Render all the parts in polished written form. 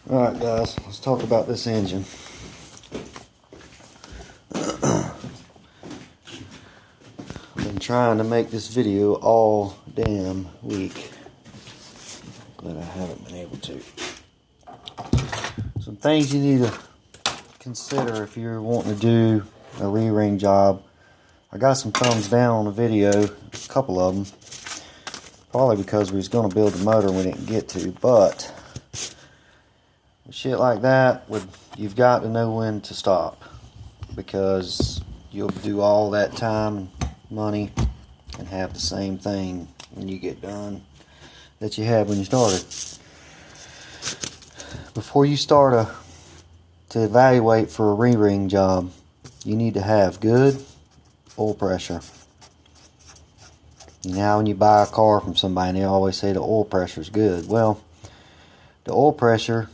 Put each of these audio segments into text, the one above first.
Alright guys, let's talk about this engine. I've been trying to make this video all damn week, but I haven't been able to. Some things you need to consider if you're wanting to do a re-ring job. I got some thumbs down on the video, a couple of them, probably because we was going to build the motor and we didn't get to, but with shit like that, you've got to know when to stop, because you'll do all that time and money and have the same thing when you get done that you had when you started. Before you start to evaluate for a re-ring job, you need to have good oil pressure. Now when you buy a car from somebody, they always say the oil pressure is good. Well, the oil pressure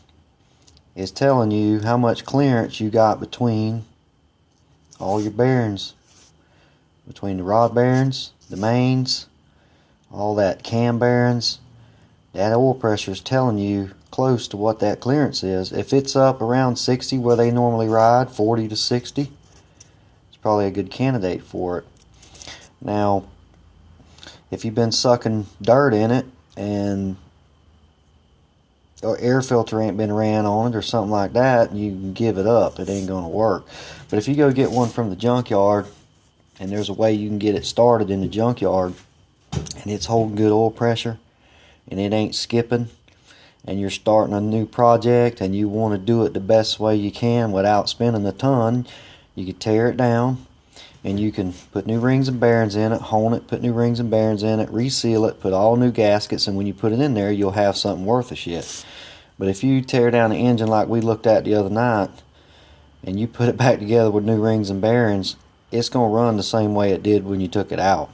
is telling you how much clearance you got between all your bearings, between the rod bearings, the mains, all that cam bearings. That oil pressure is telling you close to what that clearance is. If it's up around 60 where they normally ride, 40 to 60, it's probably a good candidate for it. Now, if you've been sucking dirt in it and or air filter ain't been ran on it or something like that, you can give it up. It ain't going to work. But if you go get one from the junkyard, and there's a way you can get it started in the junkyard, and it's holding good oil pressure, and it ain't skipping, and you're starting a new project, and you want to do it the best way you can without spending a ton, you can tear it down, and you can put new rings and bearings in it, hone it, put new rings and bearings in it, reseal it, put all new gaskets, and when you put it in there, you'll have something worth a shit. But if you tear down the engine like we looked at the other night, and you put it back together with new rings and bearings, it's going to run the same way it did when you took it out.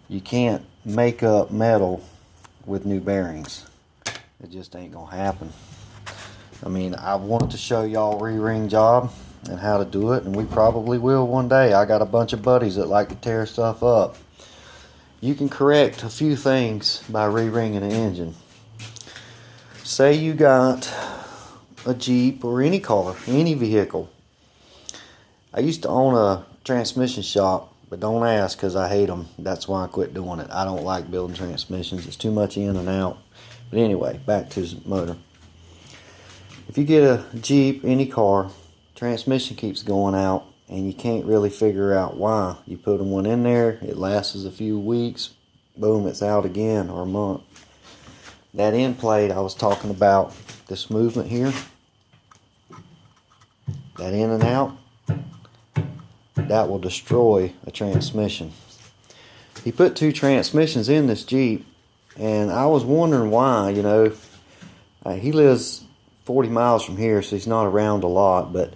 You can't make up metal with new bearings. It just ain't going to happen. I mean, I wanted to show y'all re-ring job and how to do it, and we probably will one day. I got a bunch of buddies that like to tear stuff up. You can correct a few things by re-ringing an engine. Say you got a Jeep or any car, any vehicle. I used to own a transmission shop, but don't ask, because I hate them. That's why I quit doing it. I don't like building transmissions. It's too much in and out. But anyway, back to the motor. If you get a Jeep, any car, transmission keeps going out, and you can't really figure out why. You put one in there, it lasts a few weeks, boom, it's out again, or a month. That end plate I was talking about, this movement here, that in and out, that will destroy a transmission. He put two transmissions in this Jeep, and I was wondering why. You know, he lives 40 miles from here, so he's not around a lot, but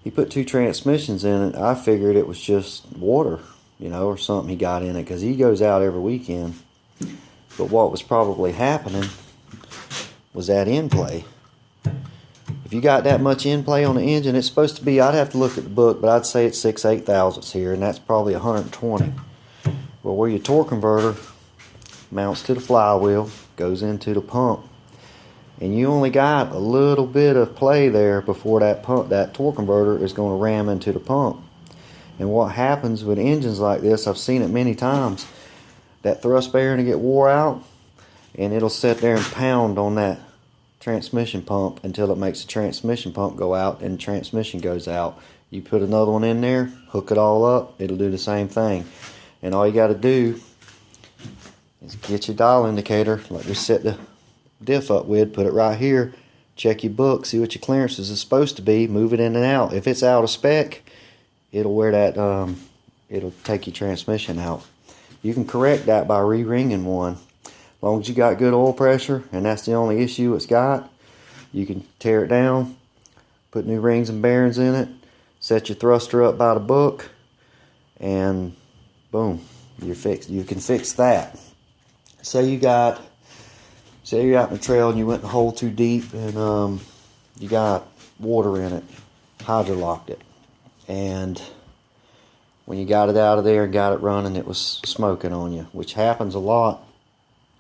he put two transmissions in it. I figured it was just water, you know, or something he got in it, because he goes out every weekend. But what was probably happening was that end play. If you got that much end play on the engine, it's supposed to be, I'd have to look at the book, but I'd say it's 6/8 thousandths here, and that's probably 120. Well, where your torque converter mounts to the flywheel, goes into the pump, and you only got a little bit of play there before that torque converter is going to ram into the pump. And what happens with engines like this, I've seen it many times, that thrust bearing will get wore out, and it'll sit there and pound on that transmission pump until it makes the transmission pump go out and the transmission goes out. You put another one in there, hook it all up, it'll do the same thing. And all you got to do is get your dial indicator, like we set the diff up with, put it right here, check your book, see what your clearances is supposed to be, move it in and out. If it's out of spec, it'll wear that, it'll take your transmission out. You can correct that by re-ringing one. As long as you got good oil pressure, and that's the only issue it's got, you can tear it down, put new rings and bearings in it, set your thruster up by the book, and boom, you're fixed. You can fix that. Say you're out in the trail and you went a hole too deep, and you got water in it, hydrolocked it, and when you got it out of there and got it running, it was smoking on you, which happens a lot.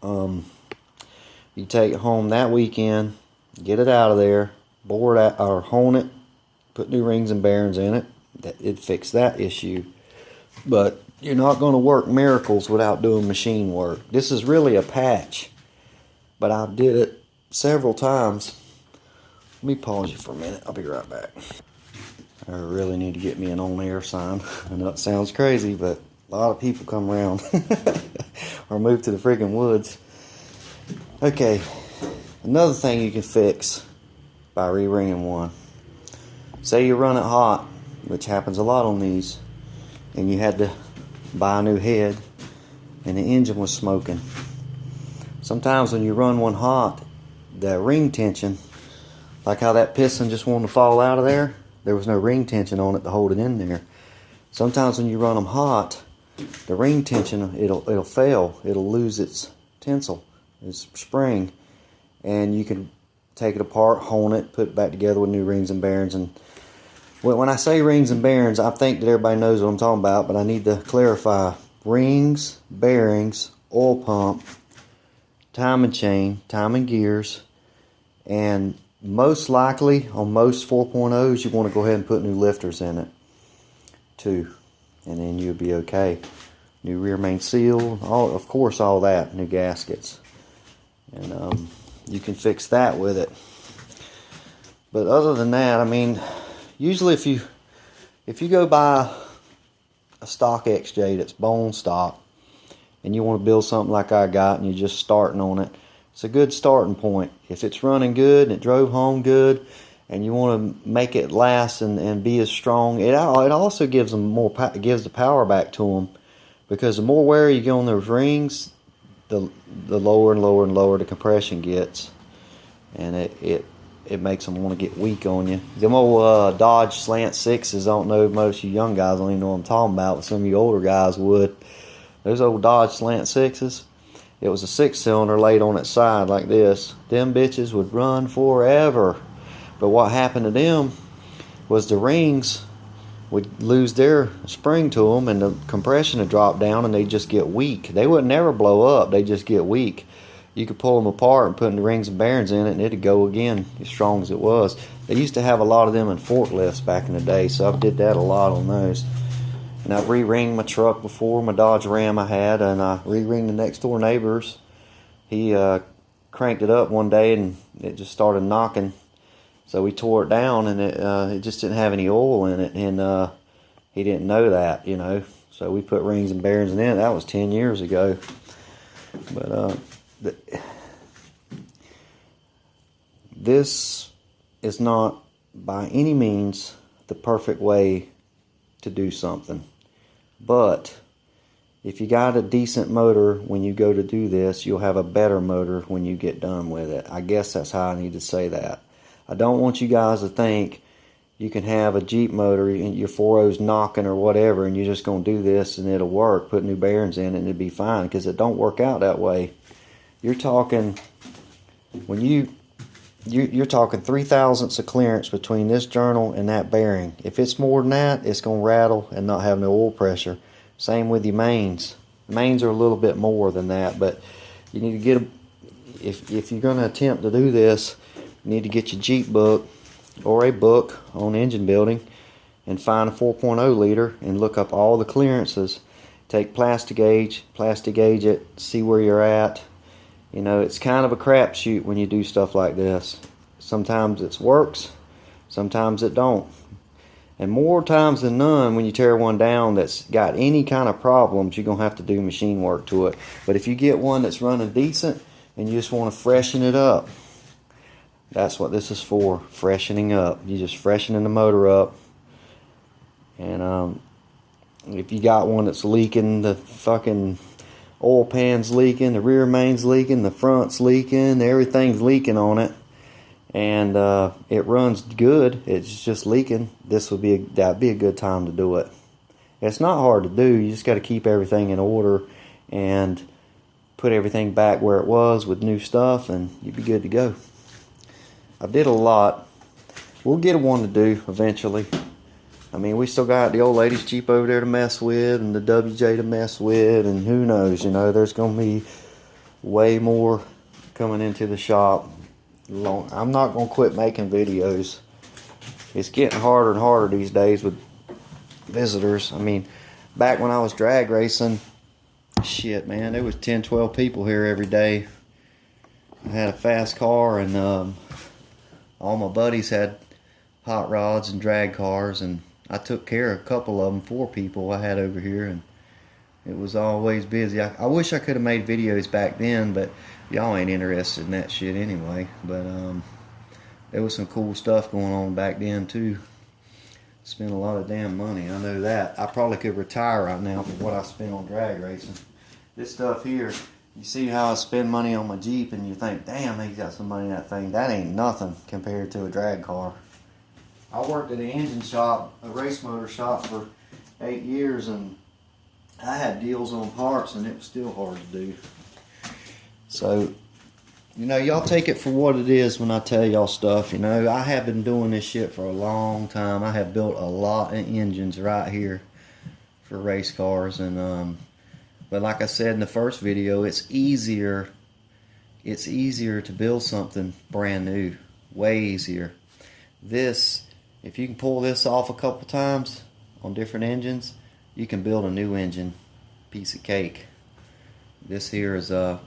You take it home that weekend, get it out of there, bore it out, or hone it, put new rings and bearings in it. It'd fix that issue. But you're not going to work miracles without doing machine work. This is really a patch, but I did it several times. Let me pause you for a minute. I'll be right back. I really need to get me an on-air sign. I know it sounds crazy, but a lot of people come around or move to the friggin' woods. Okay, another thing you can fix by re-ringing one. Say you run it hot, which happens a lot on these, and you had to buy a new head and the engine was smoking. Sometimes when you run one hot, the ring tension, like how that piston just wanted to fall out of there, there was no ring tension on it to hold it in there. Sometimes when you run them hot, the ring tension, it'll fail. It'll lose its tensile, its spring, and you can take it apart, hone it, put it back together with new rings and bearings. And when I say rings and bearings, I think that everybody knows what I'm talking about, but I need to clarify. Rings, bearings, oil pump, timing chain, timing gears, and most likely on most 4.0s you want to go ahead and put new lifters in it too, and then you'll be okay. New rear main seal, of course all that, new gaskets, and you can fix that with it. But other than that, I mean, usually if you go buy a stock XJ that's bone stock and you want to build something like I got and you're just starting on it, it's a good starting point. If it's running good and it drove home good and you want to make it last and be as strong, it also gives them more, gives the power back to them, because the more wear you get on those rings, the lower and lower and lower the compression gets, and it makes them want to get weak on you. Them old Dodge Slant 6s, I don't know, most of you young guys don't even know what I'm talking about, but some of you older guys would. Those old Dodge Slant 6s, it was a 6-cylinder laid on its side like this. Them bitches would run forever. But what happened to them was the rings would lose their spring to them, and the compression would drop down, and they'd just get weak. They would never blow up, they'd just get weak. You could pull them apart and put the rings and bearings in it, and it'd go again as strong as it was. They used to have a lot of them in forklifts back in the day, so I did that a lot on those. And I've re-ringed my truck before, my Dodge Ram I had, and I re-ringed the next door neighbor's. He cranked it up one day and it just started knocking. So we tore it down, and it just didn't have any oil in it, and he didn't know that, you know. So we put rings and bearings in it. That was 10 years ago. But this is not by any means the perfect way to do something. But if you got a decent motor when you go to do this, you'll have a better motor when you get done with it. I guess that's how I need to say that. I don't want you guys to think you can have a Jeep motor and your 4.0's knocking or whatever, and you're just going to do this and it'll work. Put new bearings in it and it'll be fine, because it don't work out that way. You're talking, when you're talking 3/1000ths of clearance between this journal and that bearing. If it's more than that, it's going to rattle and not have no oil pressure. Same with your mains. Mains are a little bit more than that, but you need to get if you're going to attempt to do this, you need to get your Jeep book or a book on engine building and find a 4.0 liter and look up all the clearances. Take plastic gauge it, see where you're at. You know, it's kind of a crapshoot when you do stuff like this. Sometimes it works, sometimes it don't. And more times than none, when you tear one down that's got any kind of problems, you're going to have to do machine work to it. But if you get one that's running decent and you just want to freshen it up, that's what this is for, freshening up. You're just freshening the motor up. And if you got one that's leaking, the fucking oil pan's leaking, the rear main's leaking, the front's leaking, everything's leaking on it, and it runs good, it's just leaking, that'd be a good time to do it. It's not hard to do. You just got to keep everything in order and put everything back where it was with new stuff, and you'd be good to go. I did a lot. We'll get one to do eventually. I mean, we still got the old lady's Jeep over there to mess with, and the WJ to mess with, and who knows, you know, there's going to be way more coming into the shop. I'm not gonna quit making videos. It's getting harder and harder these days with visitors. I mean, back when I was drag racing, shit, man, there was 10, 12 people here every day. I had a fast car, and all my buddies had hot rods and drag cars, and I took care of a couple of them for people I had over here, and it was always busy. I wish I could have made videos back then, but y'all ain't interested in that shit anyway. But there was some cool stuff going on back then too. Spent a lot of damn money, I know that. I probably could retire right now for what I spent on drag racing. This stuff here, you see how I spend money on my Jeep, and you think, damn, they got some money in that thing. That ain't nothing compared to a drag car. I worked at an engine shop, a race motor shop, for 8 years, and I had deals on parts, and it was still hard to do. So, you know, y'all take it for what it is when I tell y'all stuff. You know, I have been doing this shit for a long time. I have built a lot of engines right here for race cars, and but like I said in the first video, it's easier to build something brand new, way easier. This, if you can pull this off a couple times on different engines, you can build a new engine, piece of cake. This here is a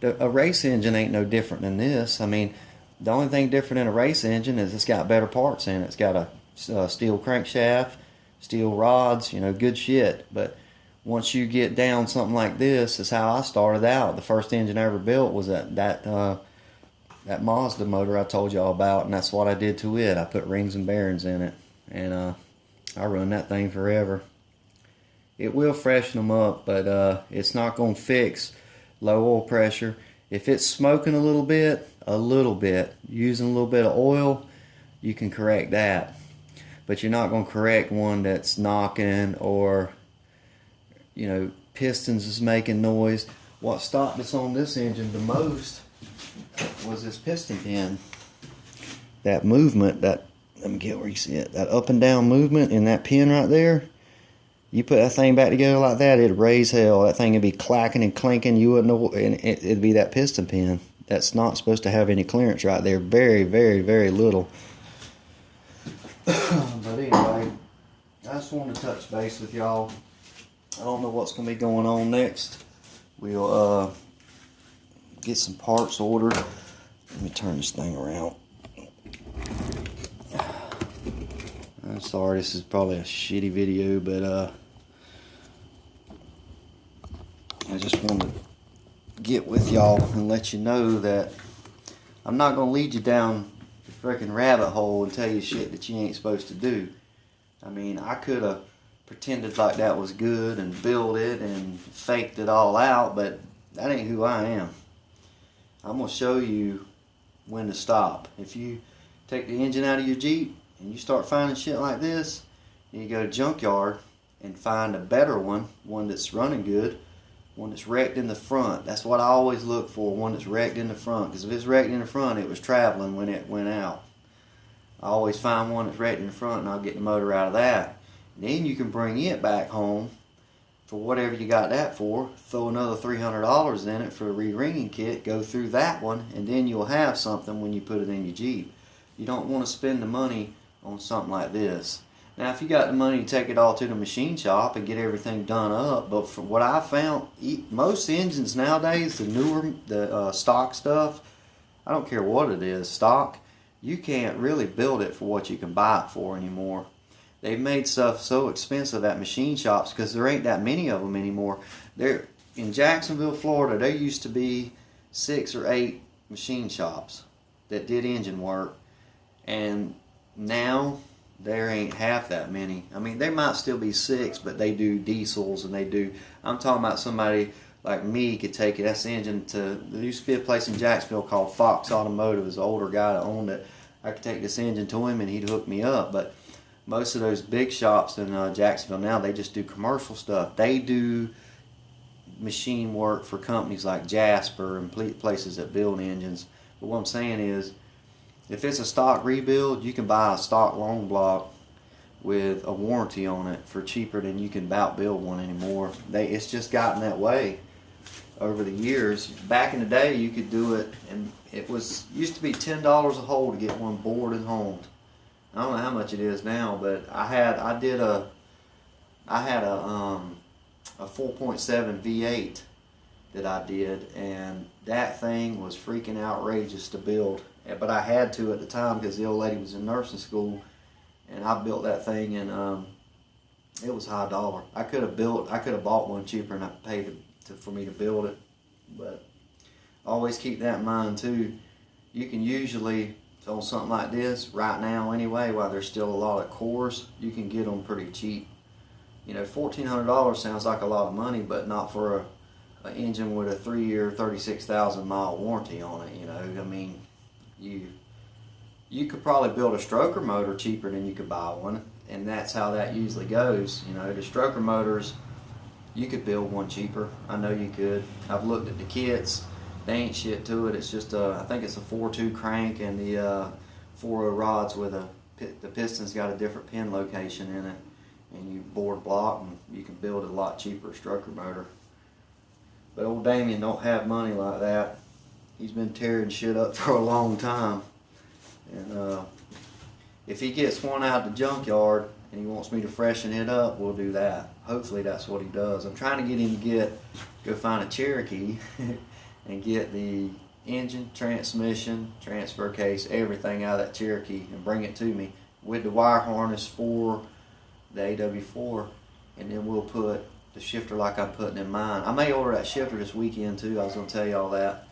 race engine ain't no different than this. I mean, the only thing different in a race engine is it's got better parts in it. It's got a steel crankshaft, steel rods, you know, good shit. But once you get down something like this, is how I started out. The first engine I ever built was that Mazda motor I told y'all about, and that's what I did to it. I put rings and bearings in it, and I run that thing forever. It will freshen them up, but it's not going to fix low oil pressure. If it's smoking a little bit, using a little bit of oil, you can correct that. But you're not going to correct one that's knocking, or, you know, pistons is making noise. What stopped us on this engine the most was this piston pin. That movement, let me get where you see it, that up and down movement in that pin right there. You put that thing back together like that, it'd raise hell. That thing would be clacking and clinking. You wouldn't know, and it'd be that piston pin. That's not supposed to have any clearance right there. Very, very, very little. But anyway, I just wanted to touch base with y'all. I don't know what's going to be going on next. We'll get some parts ordered. Let me turn this thing around. I'm sorry, this is probably a shitty video, but I just wanted to get with y'all and let you know that I'm not going to lead you down the freaking rabbit hole and tell you shit that you ain't supposed to do. I mean, I could have pretended like that was good and built it and faked it all out, but that ain't who I am. I'm going to show you when to stop. If you take the engine out of your Jeep and you start finding shit like this, and you go to junkyard and find a better one that's running good, one that's wrecked in the front. That's what I always look for, one that's wrecked in the front. Because if it's wrecked in the front, it was traveling when it went out. I always find one that's wrecked in the front, and I'll get the motor out of that. Then you can bring it back home for whatever you got that for. Throw another $300 in it for a re-ringing kit. Go through that one, and then you'll have something when you put it in your Jeep. You don't want to spend the money on something like this. Now, if you got the money, take it all to the machine shop and get everything done up. But from what I found, most engines nowadays, the newer, the stock stuff, I don't care what it is, stock, you can't really build it for what you can buy it for anymore. They've made stuff so expensive at machine shops because there ain't that many of them anymore. There, in Jacksonville, Florida, there used to be 6 or 8 machine shops that did engine work, and now there ain't half that many. I mean, there might still be 6, but they do diesels, and they do, I'm talking about somebody like me could take this engine to, there used to be a place in Jacksonville called Fox Automotive. It was an older guy that owned it. I could take this engine to him and he'd hook me up. But most of those big shops in Jacksonville now, they just do commercial stuff. They do machine work for companies like Jasper and places that build engines. But what I'm saying is, if it's a stock rebuild, you can buy a stock long block with a warranty on it for cheaper than you can about build one anymore. It's just gotten that way. over the years. Back in the day, you could do it, and it was used to be $10 a hole to get one bored and honed. I don't know how much it is now, but I had a 4.7 V8 that I did, and that thing was freaking outrageous to build. But I had to at the time because the old lady was in nursing school, and I built that thing, and it was high dollar. I could have bought one cheaper and I paid for me to build it. But always keep that in mind too. You can usually, on something like this right now anyway, while there's still a lot of cores, you can get them pretty cheap. You know, $1,400 sounds like a lot of money, but not for an engine with a 3-year, 36,000 mile warranty on it. You know, I mean, you could probably build a stroker motor cheaper than you could buy one, and that's how that usually goes. You know, the stroker motors, you could build one cheaper. I know you could. I've looked at the kits. They ain't shit to it. It's just I think it's a 4.2 crank and the 4.0 rods with the piston's got a different pin location in it, and you board block, and you can build a lot cheaper stroker motor. But old Damien don't have money like that. He's been tearing shit up for a long time, and if he gets one out the junkyard and he wants me to freshen it up, we'll do that. Hopefully that's what he does. I'm trying to get him to go find a Cherokee and get the engine, transmission, transfer case, everything out of that Cherokee and bring it to me with the wire harness for the AW4, and then we'll put the shifter like I'm putting in mine. I may order that shifter this weekend too. I was going to tell you all that.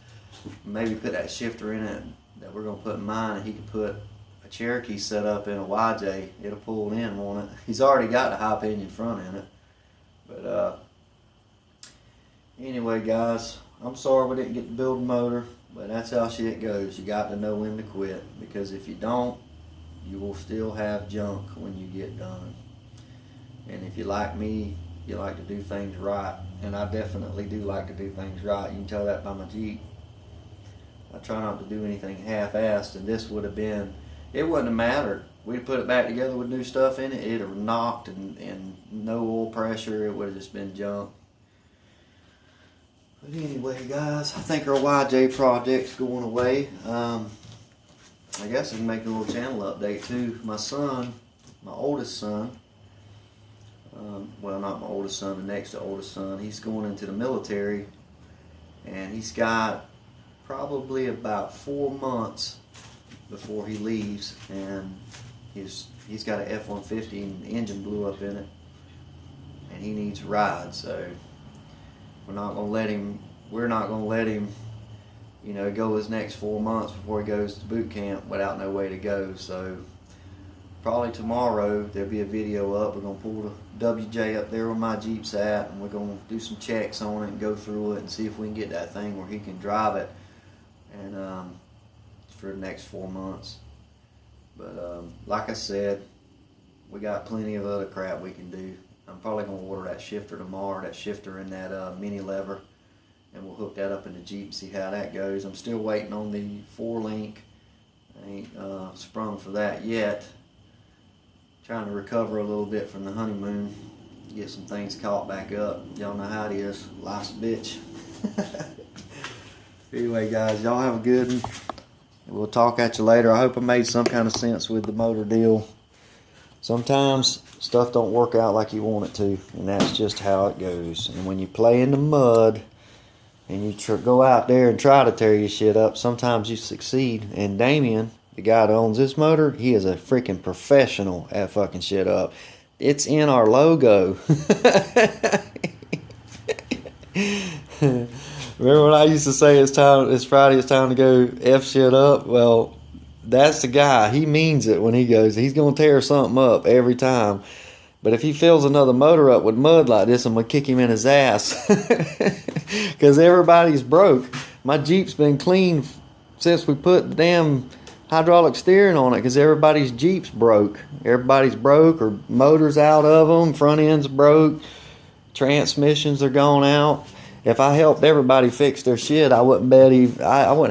Maybe put that shifter in it that we're going to put in mine, and he can put a Cherokee set up in a YJ. It'll pull it in, won't it? He's already got the high pinion front in it. But anyway, guys, I'm sorry we didn't get to build a motor, but that's how shit goes. You got to know when to quit, because if you don't, you will still have junk when you get done. And if you like me, you like to do things right, and I definitely do like to do things right. You can tell that by my Jeep. I try not to do anything half-assed, and this would have been, it wouldn't have mattered. We'd put it back together with new stuff in it, it'd have knocked, and no oil pressure, it would have just been junk. But anyway, guys, I think our YJ project's going away. I guess I can make a little channel update too. My son, my oldest son, well, not my oldest son, the next to oldest son, he's going into the military, and he's got probably about 4 months before he leaves, and he's got an F-150 and the engine blew up in it, and he needs a ride. So we're not gonna let him, you know, go his next 4 months before he goes to boot camp without no way to go. So probably tomorrow there'll be a video up. We're gonna pull the WJ up there where my Jeep's at, and we're gonna do some checks on it and go through it and see if we can get that thing where he can drive it, and for the next 4 months. But like I said, we got plenty of other crap we can do. I'm probably gonna order that shifter tomorrow, that shifter in that mini lever, and we'll hook that up in the Jeep, see how that goes. I'm still waiting on the 4-link. I ain't sprung for that yet. Trying to recover a little bit from the honeymoon, get some things caught back up. Y'all know how it is. Life's a bitch. Anyway, guys, y'all have a good one. We'll talk at you later. I hope I made some kind of sense with the motor deal. Sometimes stuff don't work out like you want it to, and that's just how it goes. And when you play in the mud and you go out there and try to tear your shit up, sometimes you succeed. And Damien, the guy that owns this motor, he is a freaking professional at fucking shit up. It's in our logo. Remember when I used to say it's Friday, it's time to go F shit up? Well, that's the guy. He means it when he goes. He's going to tear something up every time. But if he fills another motor up with mud like this, I'm going to kick him in his ass. Because everybody's broke. My Jeep's been clean since we put the damn hydraulic steering on it, because everybody's Jeep's broke. Everybody's broke, or motors out of them, front ends broke, transmissions are gone out. If I helped everybody fix their shit, I wouldn't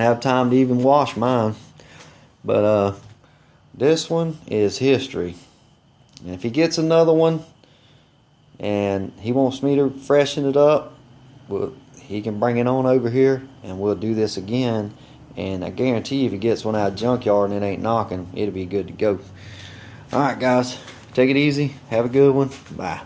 have time to even wash mine. But this one is history. And if he gets another one and he wants me to freshen it up, well, he can bring it on over here and we'll do this again. And I guarantee you, if he gets one out of the junkyard and it ain't knocking, it'll be good to go. Alright guys, take it easy, have a good one, bye.